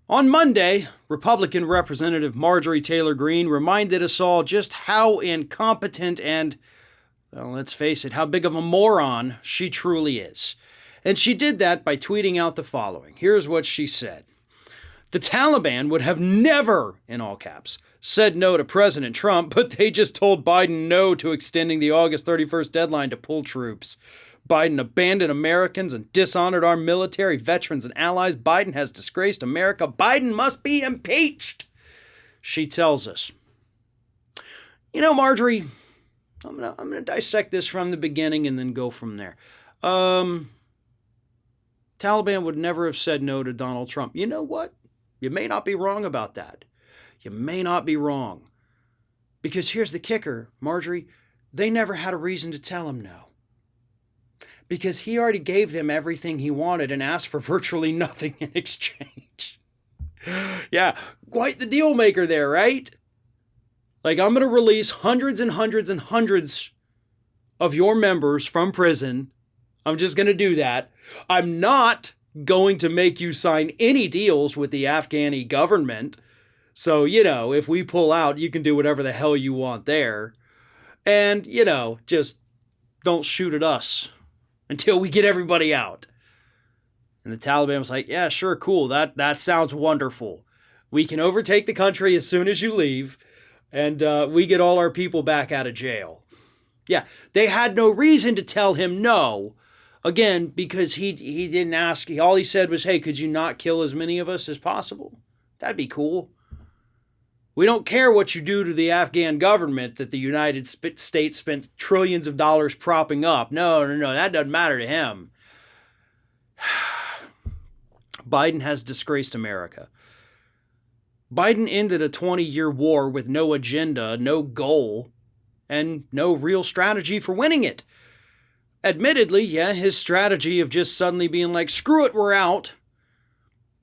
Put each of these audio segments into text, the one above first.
On Monday, Republican Representative Marjorie Taylor Greene reminded us all just how incompetent and, well, let's face it, how big of a moron she truly is. And she did that by tweeting out the following. Here's what she said. The Taliban would have never, in all caps, said no to President Trump, but they just told Biden no to extending the August 31st deadline to pull troops. Biden abandoned Americans and dishonored our military, veterans, and allies. Biden has disgraced America. Biden must be impeached, she tells us. You know, Marjorie, I'm gonna dissect this from the beginning and then go from there. Taliban would never have said no to Donald Trump. You know what? You may not be wrong about that. You may not be wrong. Because here's the kicker, Marjorie. They never had a reason to tell him no. Because he already gave them everything he wanted and asked for virtually nothing in exchange. Yeah, quite the deal maker there, right? Like, I'm going to release hundreds and hundreds and hundreds of your members from prison. I'm just going to do that. I'm not going to make you sign any deals with the Afghani government. So, if we pull out, you can do whatever the hell you want there. And, just don't shoot at us until we get everybody out. And the Taliban was like, yeah, sure, cool. That sounds wonderful. We can overtake the country as soon as you leave, and we get all our people back out of jail. Yeah, they had no reason to tell him no. Again, because he didn't ask. All he said was, hey, could you not kill as many of us as possible? That'd be cool. We don't care what you do to the Afghan government that the United States spent trillions of dollars propping up. No, that doesn't matter to him. Biden has disgraced America. Biden ended a 20-year war with no agenda, no goal, and no real strategy for winning it. Admittedly, yeah, his strategy of just suddenly being like, screw it, we're out,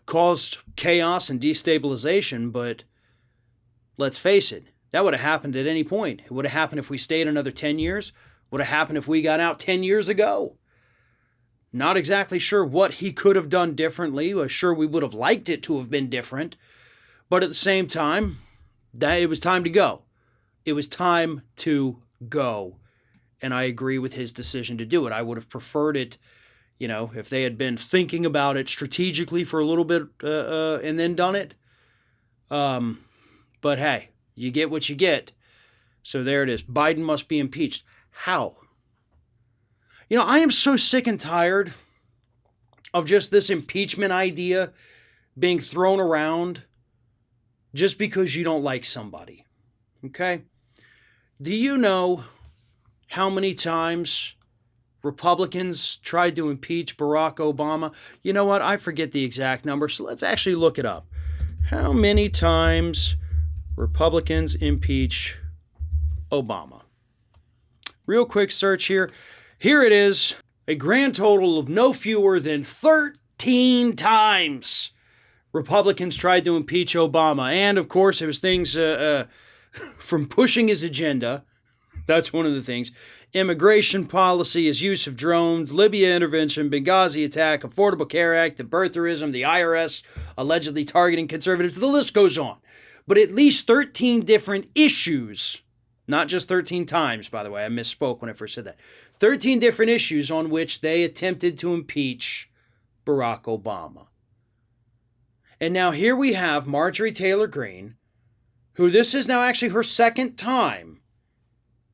caused chaos and destabilization, but let's face it, that would have happened at any point. It would have happened if we stayed another 10 years. Would have happened if we got out 10 years ago. Not exactly sure what he could have done differently. Sure, we would have liked it to have been different. But at the same time, it was time to go. It was time to go. And I agree with his decision to do it. I would have preferred it, if they had been thinking about it strategically for a little bit and then done it. But hey, you get what you get. So there it is. Biden must be impeached. How? I am so sick and tired of just this impeachment idea being thrown around just because you don't like somebody. Okay? Do you know how many times Republicans tried to impeach Barack Obama? You know what? I forget the exact number, so let's actually look it up. How many times Republicans impeach Obama? Real quick search here. Here it is. A grand total of no fewer than 13 times Republicans tried to impeach Obama. And of course, it was things from pushing his agenda. That's one of the things. Immigration policy, his use of drones, Libya intervention, Benghazi attack, Affordable Care Act, the birtherism, the IRS allegedly targeting conservatives. The list goes on. But at least 13 different issues, not just 13 times, by the way. I misspoke when I first said that. 13 different issues on which they attempted to impeach Barack Obama. And now here we have Marjorie Taylor Greene, who this is now actually her second time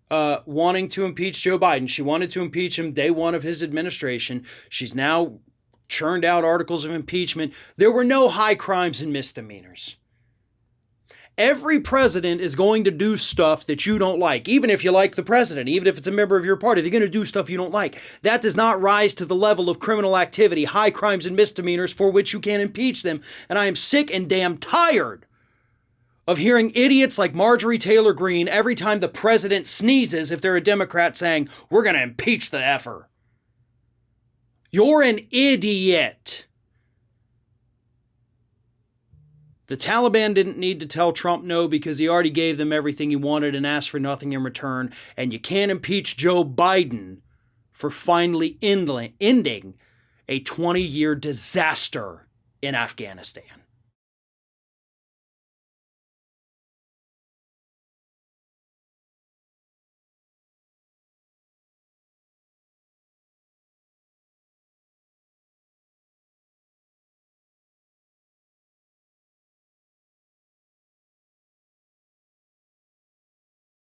wanting to impeach Joe Biden. She wanted to impeach him day one of his administration. She's now churned out articles of impeachment. There were no high crimes and misdemeanors. Every president is going to do stuff that you don't like, even if you like the president, even if it's a member of your party, they're going to do stuff you don't like. That does not rise to the level of criminal activity, high crimes and misdemeanors for which you can impeach them. And I am sick and damn tired of hearing idiots like Marjorie Taylor Greene every time the president sneezes, if they're a Democrat, saying, we're going to impeach the effer. You're an idiot. The Taliban didn't need to tell Trump no because he already gave them everything he wanted and asked for nothing in return. And you can't impeach Joe Biden for finally ending a 20-year disaster in Afghanistan.